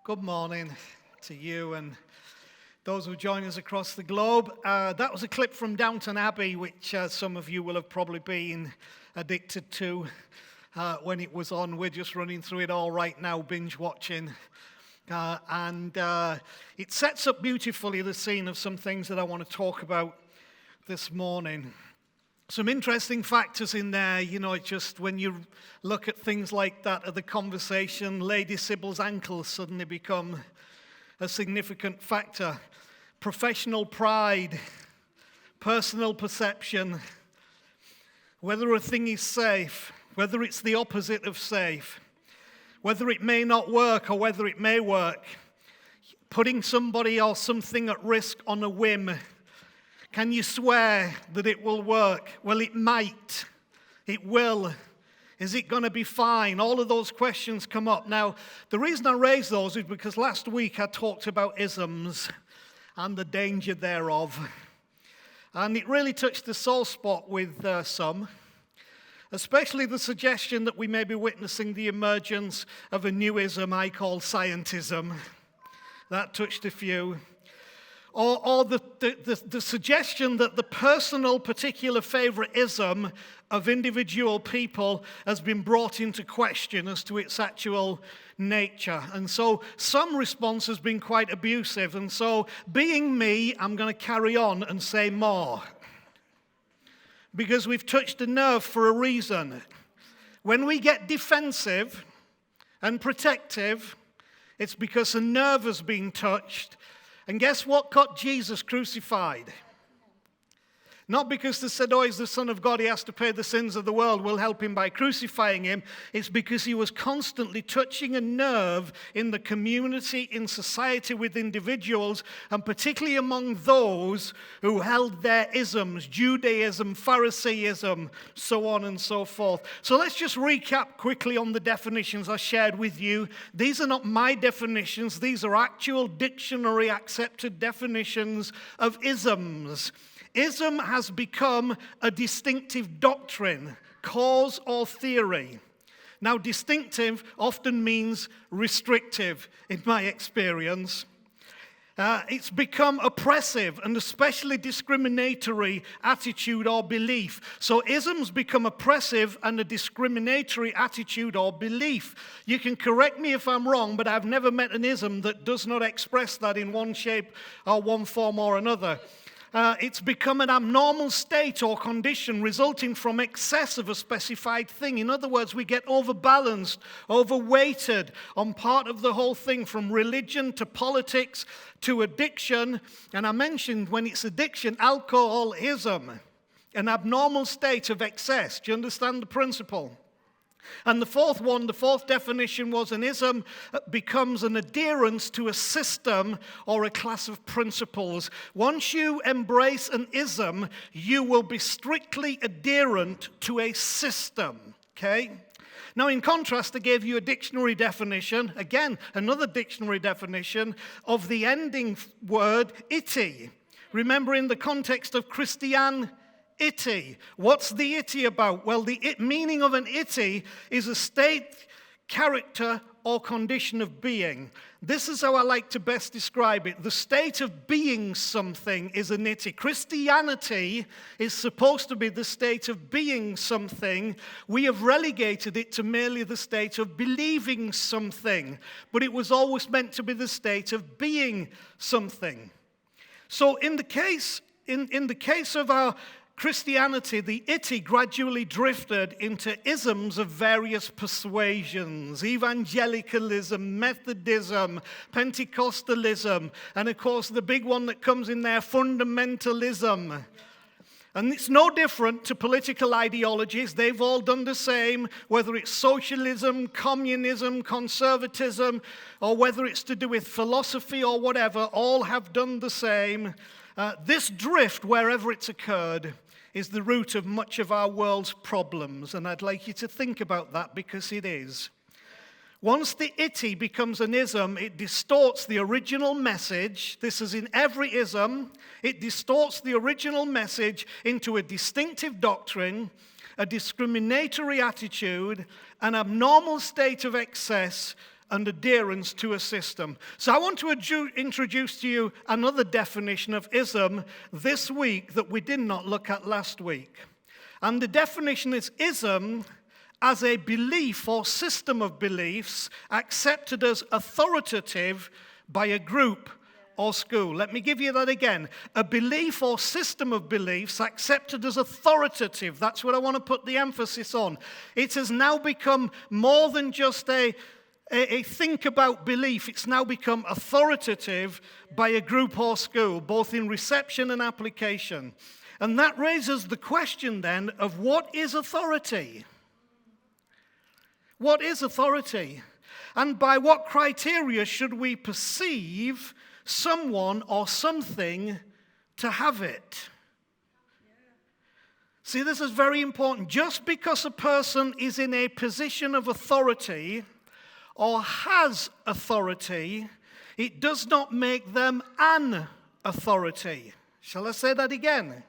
Good morning to you and those who join us across the globe. That was a clip from Downton Abbey, which some of you will have probably been addicted to when it was on. We're just running through it all right now, binge watching. And it sets up beautifully the scene of some things that I want to talk about this morning. Some interesting factors in there, just when you look at things like that of the conversation, Lady Sybil's ankles suddenly become a significant factor. Professional pride, personal perception, whether a thing is safe, whether it's the opposite of safe, whether it may not work or whether it may work, putting somebody or something at risk on a whim. Can you swear that it will work? Well, it might. It will. Is it going to be fine? All of those questions come up. Now, the reason I raise those is because last week I talked about isms and the danger thereof. And it really touched the sore spot with some, especially the suggestion that we may be witnessing the emergence of a new ism I call scientism. That touched a few. Or the suggestion that the personal particular favoritism of individual people has been brought into question as to its actual nature. And so some response has been quite abusive. And so being me, I'm going to carry on and say more. Because we've touched a nerve for a reason. When we get defensive and protective, it's because a nerve has been touched. And guess what got Jesus crucified? Not because they said, he's the Son of God, he has to pay the sins of the world, we'll help him by crucifying him. It's because he was constantly touching a nerve in the community, in society with individuals, and particularly among those who held their isms, Judaism, Pharisaism, so on and so forth. So let's just recap quickly on the definitions I shared with you. These are not my definitions, these are actual dictionary accepted definitions of isms. Ism has become a distinctive doctrine, cause or theory. Now, distinctive often means restrictive, in my experience. It's become oppressive and especially discriminatory attitude or belief. So isms become oppressive and a discriminatory attitude or belief. You can correct me if I'm wrong, but I've never met an ism that does not express that in one shape or one form or another. It's become an abnormal state or condition resulting from excess of a specified thing. In other words, we get overbalanced, overweighted on part of the whole thing, from religion to politics to addiction. And I mentioned when it's addiction, alcoholism, an abnormal state of excess. Do you understand the principle? And the fourth definition was an ism becomes an adherence to a system or a class of principles. Once you embrace an ism, you will be strictly adherent to a system, okay? Now, in contrast, I gave you a dictionary definition, again, another dictionary definition of the ending word ity. Remember, in the context of Christianity, what's the ity about? Well, the meaning of an ity is a state, character, or condition of being. This is how I like to best describe it. The state of being something is an ity. Christianity is supposed to be the state of being something. We have relegated it to merely the state of believing something, but it was always meant to be the state of being something. So in the case of our Christianity, the ity gradually drifted into isms of various persuasions: evangelicalism, Methodism, Pentecostalism, and of course the big one that comes in there, fundamentalism. And it's no different to political ideologies. They've all done the same, whether it's socialism, communism, conservatism, or whether it's to do with philosophy or whatever, all have done the same. This drift, wherever it's occurred, is the root of much of our world's problems. And I'd like you to think about that, because it is. Once the ity becomes an ism, it distorts the original message. This is in every ism. It distorts the original message into a distinctive doctrine, a discriminatory attitude, an abnormal state of excess, and adherence to a system. So I want to introduce to you another definition of ism this week that we did not look at last week. And the definition is ism as a belief or system of beliefs accepted as authoritative by a group or school. Let me give you that again. A belief or system of beliefs accepted as authoritative. That's what I want to put the emphasis on. It has now become more than just a think about belief. It's now become authoritative by a group or school, both in reception and application. And that raises the question then of what is authority? What is authority? And by what criteria should we perceive someone or something to have it? See, this is very important. Just because a person is in a position of authority or has authority, it does not make them an authority. Shall I say that again?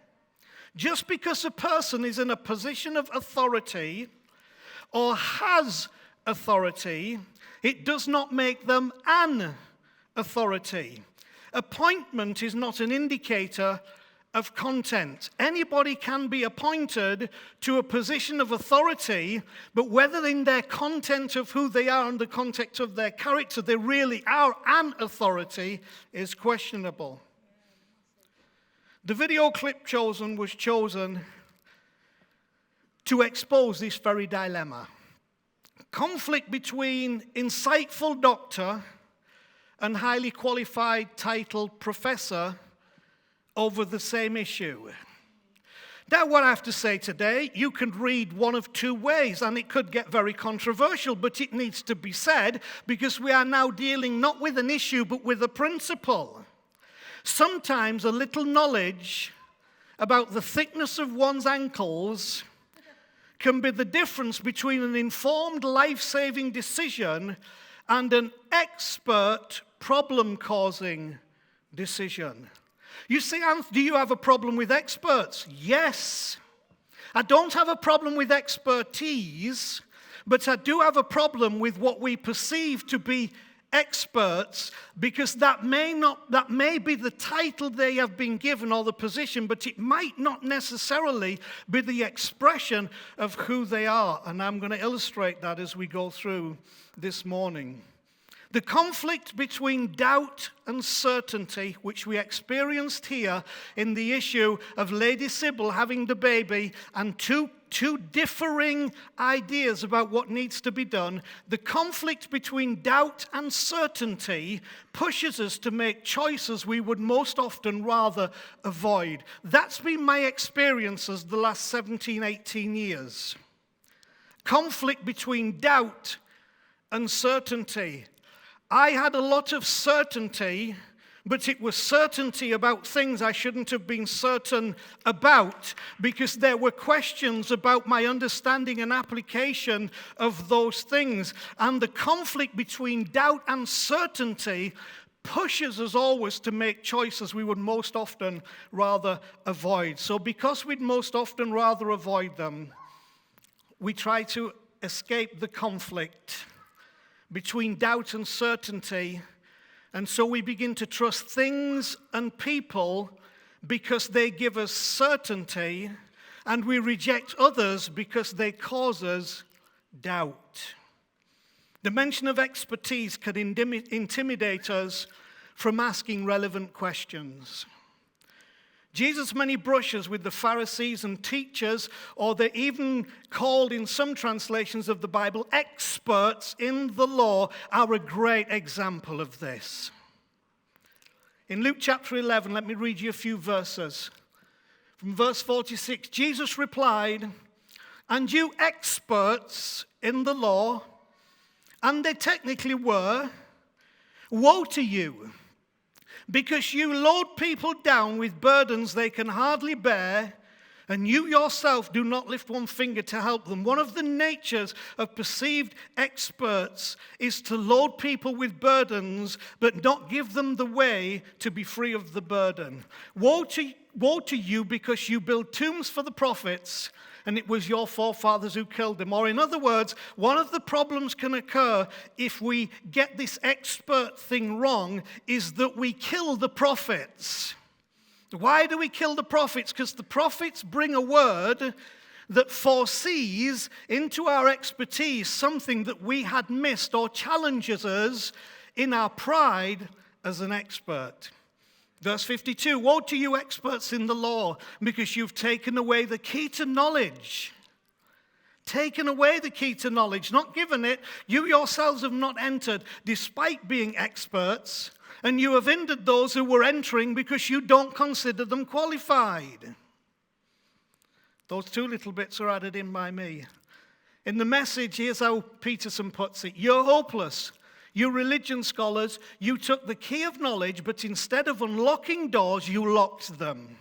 Just because a person is in a position of authority or has authority, it does not make them an authority. Appointment is not an indicator of content. Anybody can be appointed to a position of authority, but whether in their content of who they are and the context of their character they really are an authority is questionable. The video clip was chosen to expose this very dilemma. Conflict between insightful doctor and highly qualified titled professor over the same issue. Now, what I have to say today, you can read one of two ways, and it could get very controversial, but it needs to be said because we are now dealing not with an issue, but with a principle. Sometimes a little knowledge about the thickness of one's ankles can be the difference between an informed, life-saving decision and an expert, problem-causing decision. You see, Anth, do you have a problem with experts? Yes. I don't have a problem with expertise, but I do have a problem with what we perceive to be experts, because that may be the title they have been given or the position, but it might not necessarily be the expression of who they are. And I'm going to illustrate that as we go through this morning. The conflict between doubt and certainty, which we experienced here in the issue of Lady Sybil having the baby and two differing ideas about what needs to be done, the conflict between doubt and certainty pushes us to make choices we would most often rather avoid. That's been my experiences the last 17, 18 years. Conflict between doubt and certainty. I had a lot of certainty, but it was certainty about things I shouldn't have been certain about, because there were questions about my understanding and application of those things. And the conflict between doubt and certainty pushes us always to make choices we would most often rather avoid. So because we'd most often rather avoid them, we try to escape the conflict between doubt and certainty, and so we begin to trust things and people because they give us certainty, and we reject others because they cause us doubt. The mention of expertise can intimidate us from asking relevant questions. Jesus' many brushes with the Pharisees and teachers, or they're even called in some translations of the Bible experts in the law, are a great example of this. In Luke chapter 11, let me read you a few verses. From verse 46, Jesus replied, "And you experts in the law," and they technically were, "woe to you! Because you load people down with burdens they can hardly bear, and you yourself do not lift one finger to help them." One of the natures of perceived experts is to load people with burdens, but not give them the way to be free of the burden. Woe to you, because you build tombs for the prophets and it was your forefathers who killed them. Or in other words, one of the problems can occur if we get this expert thing wrong is that we kill the prophets. Why do we kill the prophets? Because the prophets bring a word that foresees into our expertise something that we had missed or challenges us in our pride as an expert. Verse 52, woe to you experts in the law, because you've taken away the key to knowledge. Taken away the key to knowledge, not given it. You yourselves have not entered, despite being experts, and you have hindered those who were entering because you don't consider them qualified. Those two little bits are added in by me. In the Message, here's how Peterson puts it. You're hopeless. You religion scholars, you took the key of knowledge, but instead of unlocking doors, you locked them.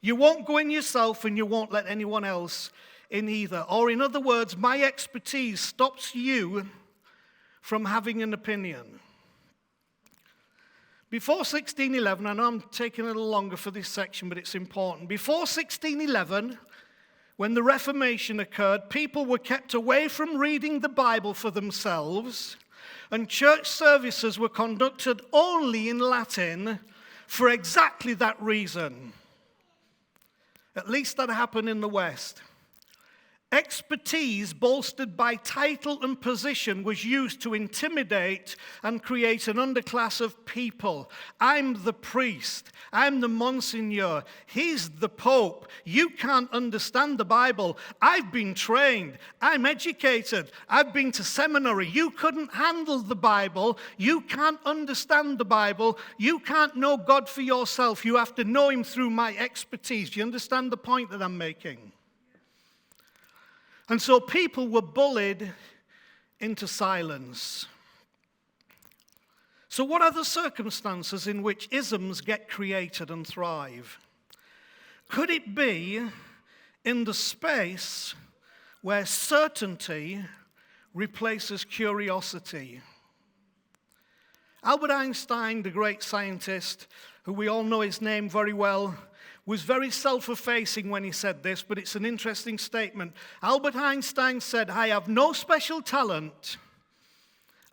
You won't go in yourself, and you won't let anyone else in either. Or in other words, my expertise stops you from having an opinion. Before 1611, I know I'm taking a little longer for this section, but it's important. Before 1611, when the Reformation occurred, people were kept away from reading the Bible for themselves, and church services were conducted only in Latin for exactly that reason. At least that happened in the West. Expertise bolstered by title and position was used to intimidate and create an underclass of people. I'm the priest. I'm the Monsignor. He's the Pope. You can't understand the Bible. I've been trained. I'm educated. I've been to seminary. You couldn't handle the Bible. You can't understand the Bible. You can't know God for yourself. You have to know him through my expertise. Do you understand the point that I'm making? And so people were bullied into silence. So what are the circumstances in which isms get created and thrive? Could it be in the space where certainty replaces curiosity? Albert Einstein, the great scientist, who we all know his name very well, was very self-effacing when he said this, but it's an interesting statement. Albert Einstein said, I have no special talent.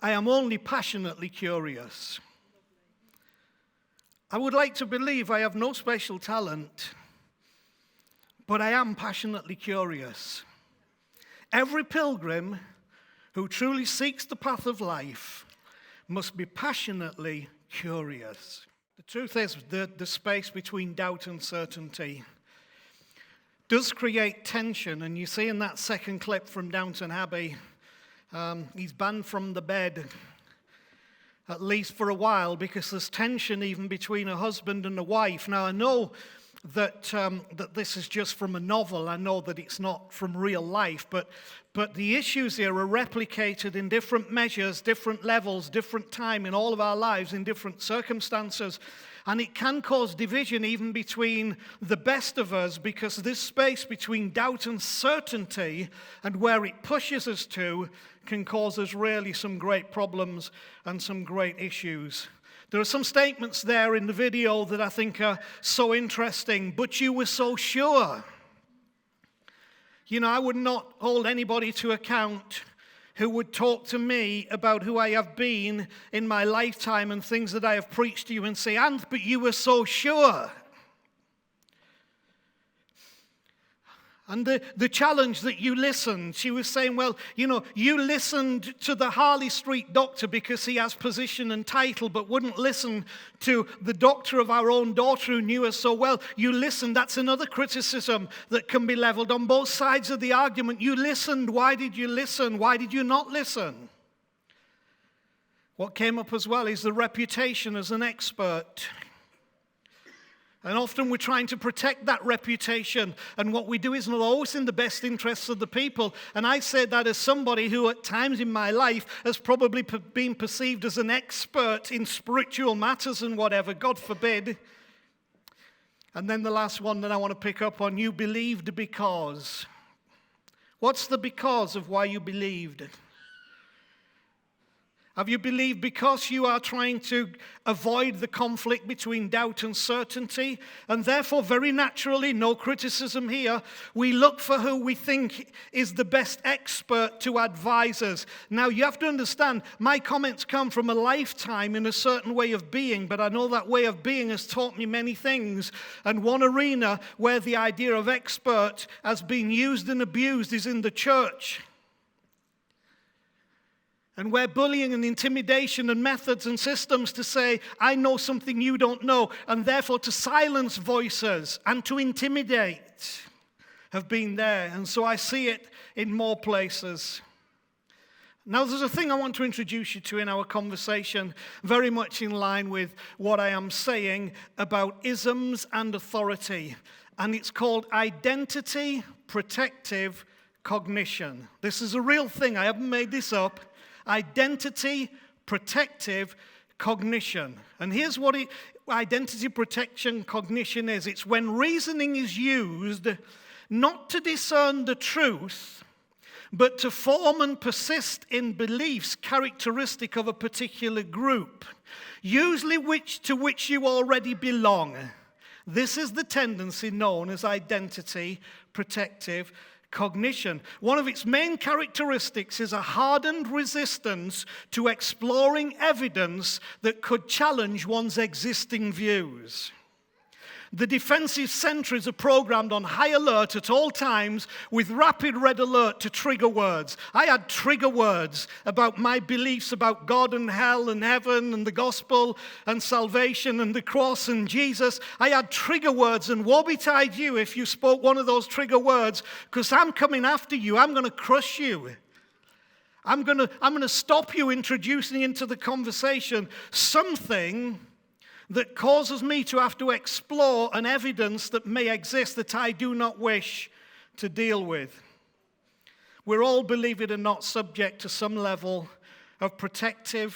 I am only passionately curious. I would like to believe I have no special talent, but I am passionately curious. Every pilgrim who truly seeks the path of life must be passionately curious. The truth is the space between doubt and certainty does create tension. And you see in that second clip from Downton Abbey, he's banned from the bed, at least for a while, because there's tension even between a husband and a wife. Now, I know that this is just from a novel. I know that it's not from real life, but the issues here are replicated in different measures, different levels, different time in all of our lives, in different circumstances. And it can cause division even between the best of us, because this space between doubt and certainty and where it pushes us to can cause us really some great problems and some great issues. There are some statements there in the video that I think are so interesting. But you were so sure. You know, I would not hold anybody to account who would talk to me about who I have been in my lifetime and things that I have preached to you and say, Anth, but you were so sure. And the challenge that you listened, she was saying, well, you know, you listened to the Harley Street doctor because he has position and title, but wouldn't listen to the doctor of our own daughter who knew us so well. You listened. That's another criticism that can be leveled on both sides of the argument. You listened. Why did you listen? Why did you not listen? What came up as well is the reputation as an expert. And often we're trying to protect that reputation, and what we do is not always in the best interests of the people. And I say that as somebody who at times in my life has probably been perceived as an expert in spiritual matters and whatever, God forbid. And then the last one that I want to pick up on, you believed because. What's the because of why you believed? Have you believed because you are trying to avoid the conflict between doubt and certainty? And therefore, very naturally, no criticism here, we look for who we think is the best expert to advise us. Now, you have to understand, my comments come from a lifetime in a certain way of being, but I know that way of being has taught me many things. And one arena where the idea of expert has been used and abused is in the church. And where bullying and intimidation and methods and systems to say, I know something you don't know, and therefore to silence voices and to intimidate have been there. And so I see it in more places. Now there's a thing I want to introduce you to in our conversation, very much in line with what I am saying about isms and authority. And it's called identity protective cognition. This is a real thing. I haven't made this up. Identity protective cognition. And here's what identity protection cognition is. It's when reasoning is used not to discern the truth, but to form and persist in beliefs characteristic of a particular group, usually to which you already belong. This is the tendency known as identity protective cognition. One of its main characteristics is a hardened resistance to exploring evidence that could challenge one's existing views. The defensive sentries are programmed on high alert at all times with rapid red alert to trigger words. I had trigger words about my beliefs about God and hell and heaven and the gospel and salvation and the cross and Jesus. I had trigger words, and woe betide you if you spoke one of those trigger words, because I'm coming after you. I'm going to crush you. I'm going to stop you introducing into the conversation something that causes me to have to explore an evidence that may exist that I do not wish to deal with. We're all, believe it or not, subject to some level of identity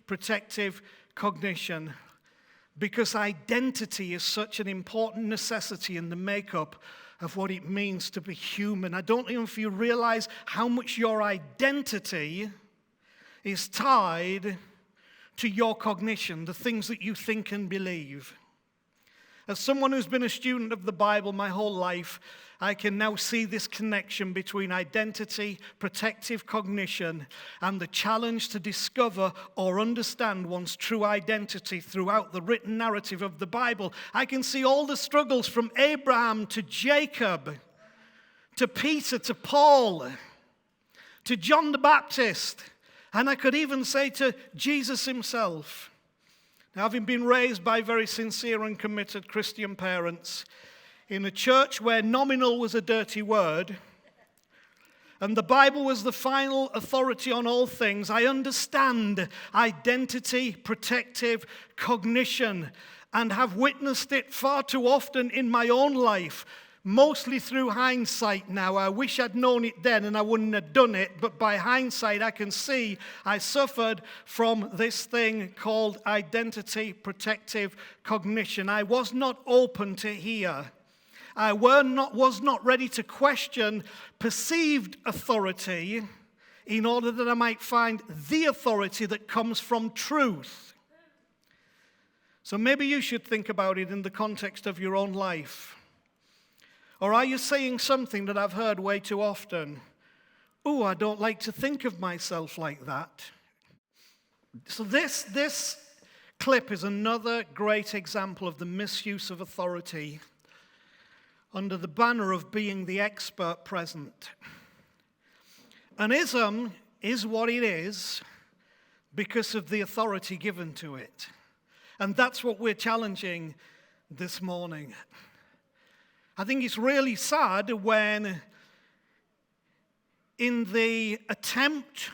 protective cognition, because identity is such an important necessity in the makeup of what it means to be human. I don't know if you realize how much your identity is tied to your cognition, the things that you think and believe. As someone who's been a student of the Bible my whole life, I can now see this connection between identity, protective cognition, and the challenge to discover or understand one's true identity throughout the written narrative of the Bible. I can see all the struggles from Abraham to Jacob, to Peter, to Paul, to John the Baptist, and I could even say to Jesus himself. Now, having been raised by very sincere and committed Christian parents in a church where nominal was a dirty word and the Bible was the final authority on all things, I understand identity protective cognition and have witnessed it far too often in my own life. Mostly through hindsight now. I wish I'd known it then and I wouldn't have done it, but by hindsight I can see I suffered from this thing called identity protective cognition. I was not open to hear. I was not ready to question perceived authority in order that I might find the authority that comes from truth. So maybe you should think about it in the context of your own life. Or are you saying something that I've heard way too often? Oh, I don't like to think of myself like that. So this clip is another great example of the misuse of authority under the banner of being the expert present. An ism is what it is because of the authority given to it. And that's what we're challenging this morning. I think it's really sad when, in the attempt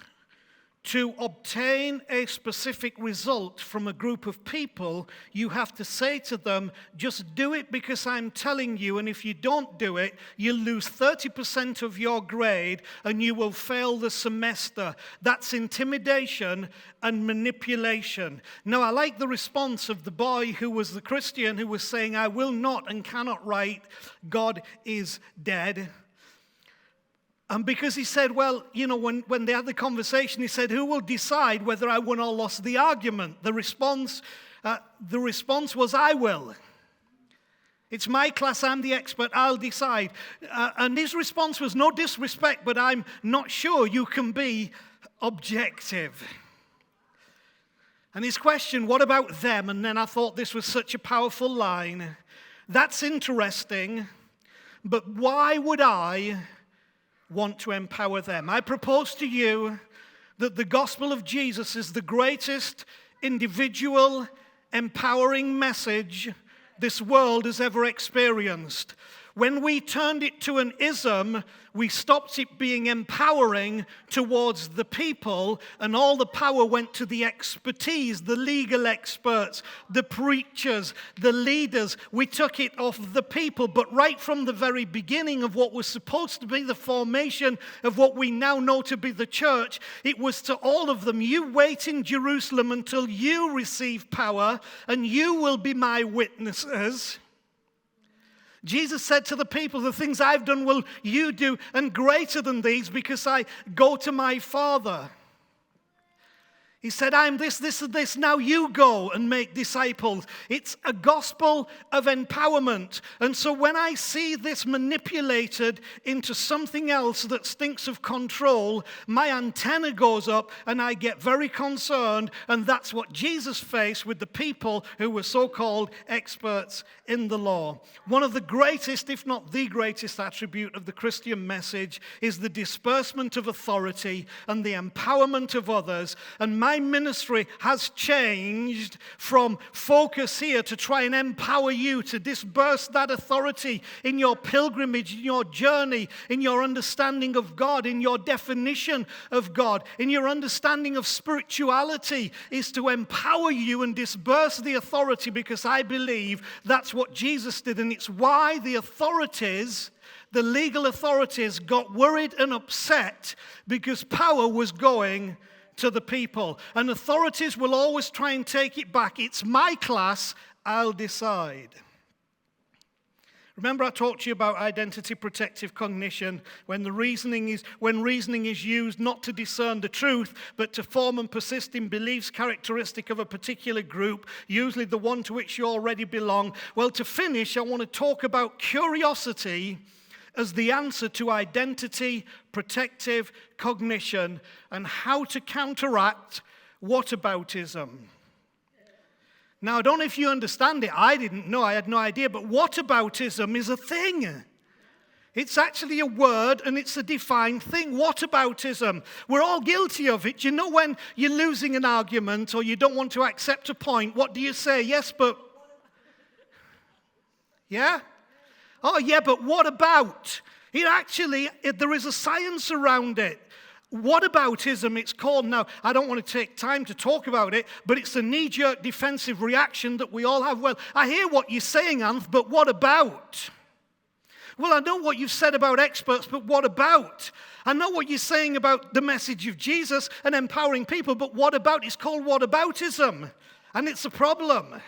to obtain a specific result from a group of people, you have to say to them, just do it because I'm telling you, and if you don't do it, you'll lose 30% of your grade and you will fail the semester. That's intimidation and manipulation. Now, I like the response of the boy who was the Christian who was saying, I will not and cannot write, God is dead. And because he said, well, when they had the conversation, he said, who will decide whether I won or lost the argument? The response was, I will. It's my class, I'm the expert, I'll decide. And his response was, no disrespect, but I'm not sure you can be objective. And his question, what about them? And then I thought this was such a powerful line. That's interesting, but why would I want to empower them? I propose to you that the gospel of Jesus is the greatest individual empowering message this world has ever experienced. When we turned it to an ism, we stopped it being empowering towards the people, and all the power went to the expertise, the legal experts, the preachers, the leaders. We took it off the people, but right from the very beginning of what was supposed to be the formation of what we now know to be the church, it was to all of them, you wait in Jerusalem until you receive power, and you will be my witnesses. Jesus said to the people, the things I've done will you do, and greater than these, because I go to my Father. He said, I'm this, and this. Now you go and make disciples. It's a gospel of empowerment. And so when I see this manipulated into something else that stinks of control, my antenna goes up and I get very concerned. And that's what Jesus faced with the people who were so-called experts in the law. One of the greatest, if not the greatest attribute of the Christian message is the disbursement of authority and the empowerment of others. And my ministry has changed from focus here to try and empower you to disburse that authority in your pilgrimage, in your journey, in your understanding of God, in your definition of God, in your understanding of spirituality, is to empower you and disburse the authority, because I believe that's what Jesus did. And it's why the authorities, the legal authorities, got worried and upset, because power was going to the people. And authorities will always try and take it back. It's my class, I'll decide. Remember I talked to you about identity protective cognition, when reasoning is used not to discern the truth, but to form and persist in beliefs characteristic of a particular group, usually the one to which you already belong. Well, to finish, I want to talk about curiosity as the answer to identity protective cognition and how to counteract whataboutism. Now, I don't know if you understand it. I didn't know. I had no idea. But whataboutism is a thing. It's actually a word, and it's a defined thing. Whataboutism. We're all guilty of it. You know, when you're losing an argument or you don't want to accept a point, what do you say? Yes, but... Yeah? Oh, yeah, but what about? There is a science around it. Whataboutism, it's called. Now, I don't want to take time to talk about it, but it's a knee-jerk defensive reaction that we all have. Well, I hear what you're saying, Anth, but what about? Well, I know what you've said about experts, but what about? I know what you're saying about the message of Jesus and empowering people, but what about? It's called whataboutism, and it's a problem.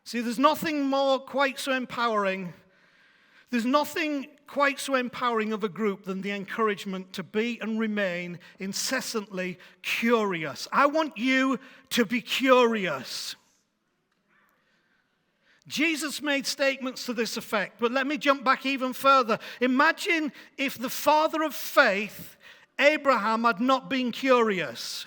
See, there's nothing more quite so empowering. There's nothing quite so empowering of a group than the encouragement to be and remain incessantly curious. I want you to be curious. Jesus made statements to this effect, but let me jump back even further. Imagine if the father of faith, Abraham, had not been curious.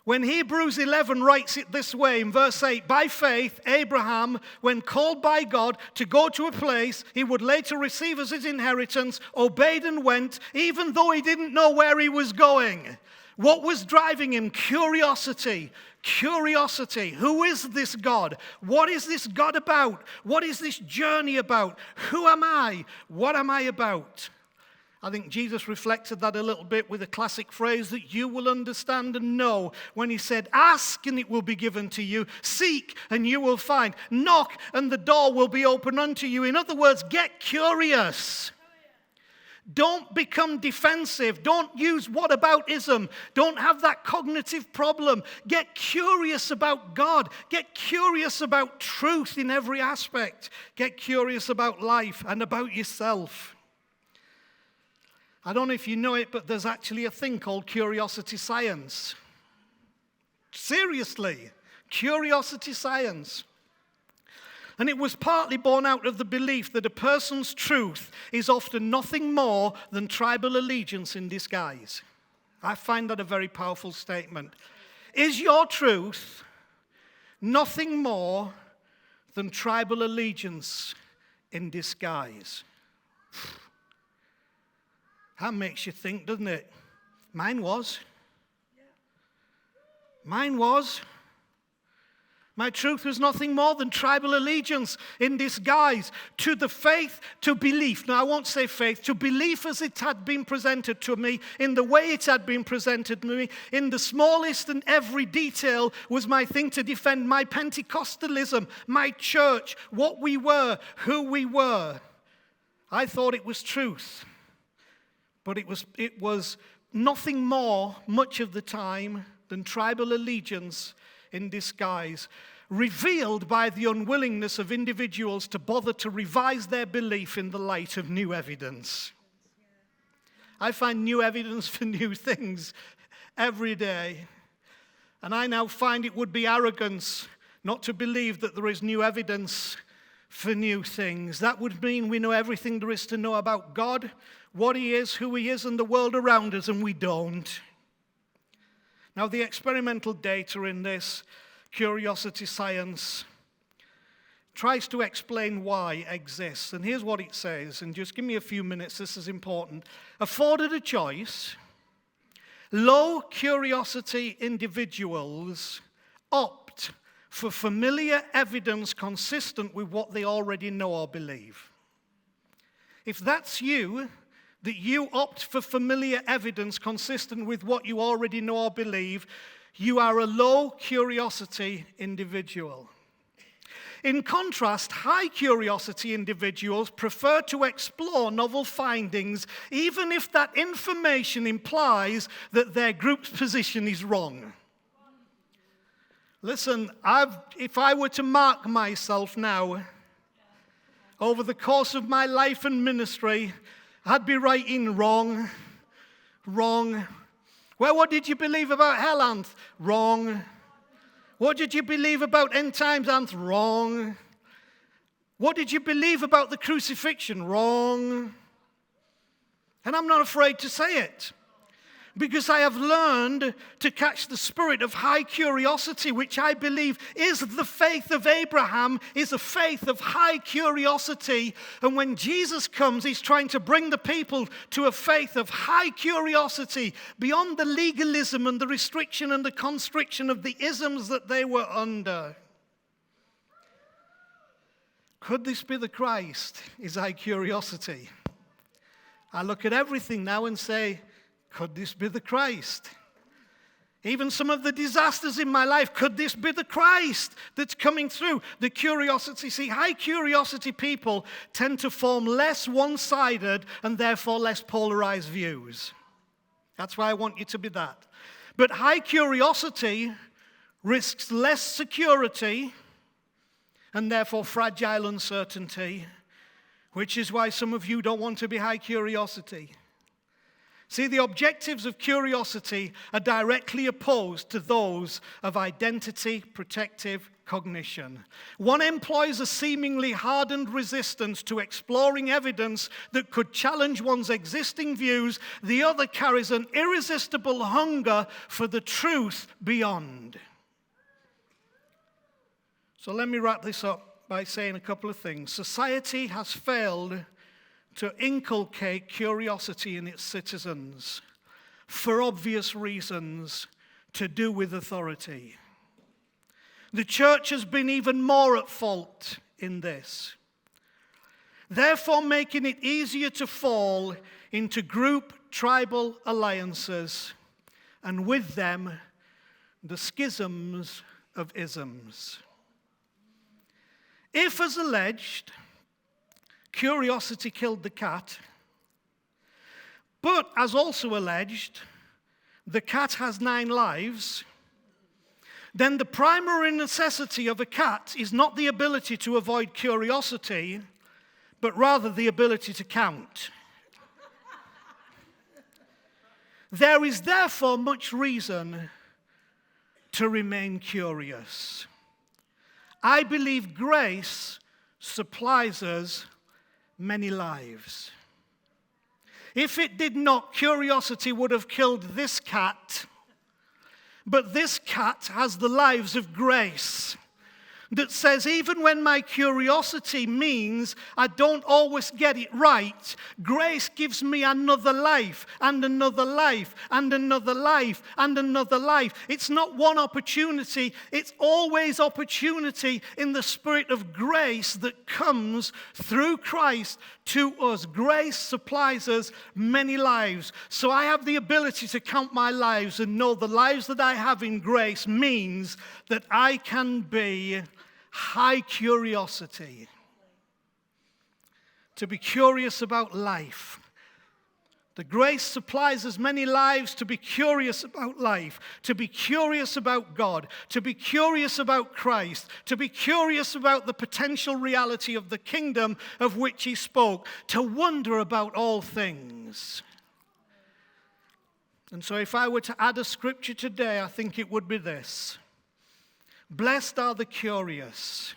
When Hebrews 11 writes it this way in verse 8, by faith, Abraham, when called by God to go to a place he would later receive as his inheritance, obeyed and went, even though he didn't know where he was going. What was driving him? Curiosity. Curiosity. Who is this God? What is this God about? What is this journey about? Who am I? What am I about? I think Jesus reflected that a little bit with a classic phrase that you will understand and know when he said, ask and it will be given to you, seek and you will find, knock and the door will be open unto you. In other words, get curious. Don't become defensive. Don't use whataboutism. Don't have that cognitive problem. Get curious about God. Get curious about truth in every aspect. Get curious about life and about yourself. I don't know if you know it, but there's actually a thing called curiosity science. Seriously, curiosity science. And it was partly born out of the belief that a person's truth is often nothing more than tribal allegiance in disguise. I find that a very powerful statement. Is your truth nothing more than tribal allegiance in disguise? That makes you think, doesn't it? Mine was. Mine was. My truth was nothing more than tribal allegiance in disguise to the faith, to belief. Now, I won't say faith, to belief as it had been presented to me, in the way it had been presented to me, in the smallest and every detail was my thing to defend my Pentecostalism, my church, what we were, who we were. I thought it was truth, but it was nothing more, much of the time, than tribal allegiance in disguise, revealed by the unwillingness of individuals to bother to revise their belief in the light of new evidence. I find new evidence for new things every day. And I now find it would be arrogance not to believe that there is new evidence for new things. That would mean we know everything there is to know about God, what He is, who He is, and the world around us, and we don't. Now, the experimental data in this curiosity science tries to explain why exists. And here's what it says, and just give me a few minutes, this is important. Afforded a choice, low curiosity individuals opt for familiar evidence consistent with what they already know or believe. If that's you, that you opt for familiar evidence consistent with what you already know or believe, you are a low curiosity individual. In contrast, high curiosity individuals prefer to explore novel findings, even if that information implies that their group's position is wrong. Listen, if I were to mark myself now, over the course of my life and ministry, I'd be writing wrong. Well, what did you believe about hell, Anth? Wrong. What did you believe about end times, Anth? Wrong. What did you believe about the crucifixion? Wrong. And I'm not afraid to say it, because I have learned to catch the spirit of high curiosity, which I believe is the faith of Abraham, is a faith of high curiosity. And when Jesus comes, He's trying to bring the people to a faith of high curiosity beyond the legalism and the restriction and the constriction of the isms that they were under. Could this be the Christ? Is high curiosity. I look at everything now and say, could this be the Christ? Even some of the disasters in my life, could this be the Christ that's coming through? The curiosity. See, high curiosity people tend to form less one-sided and therefore less polarized views. That's why I want you to be that. But high curiosity risks less security and therefore fragile uncertainty, which is why some of you don't want to be high curiosity. See, the objectives of curiosity are directly opposed to those of identity protective cognition. One employs a seemingly hardened resistance to exploring evidence that could challenge one's existing views. The other carries an irresistible hunger for the truth beyond. So let me wrap this up by saying a couple of things. Society has failed to inculcate curiosity in its citizens for obvious reasons to do with authority. The church has been even more at fault in this, therefore making it easier to fall into group tribal alliances, and with them the schisms of isms. If, as alleged, curiosity killed the cat, But, as also alleged, the cat has 9 lives, then the primary necessity of a cat is not the ability to avoid curiosity, but rather the ability to count. There is therefore much reason to remain curious. I believe grace supplies us many lives. If it did not, curiosity would have killed this cat. But this cat has the lives of grace that says even when my curiosity means I don't always get it right, grace gives me another life and another life and another life and another life. It's not one opportunity, it's always opportunity in the spirit of grace that comes through Christ to us. Grace supplies us many lives. So I have the ability to count my lives and know the lives that I have in grace means that I can be high curiosity. To be curious about life. The grace supplies us many lives to be curious about life, to be curious about God, to be curious about Christ, to be curious about the potential reality of the kingdom of which he spoke, to wonder about all things. And so if I were to add a scripture today, I think it would be this. Blessed are the curious,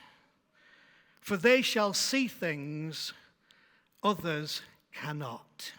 for they shall see things others cannot.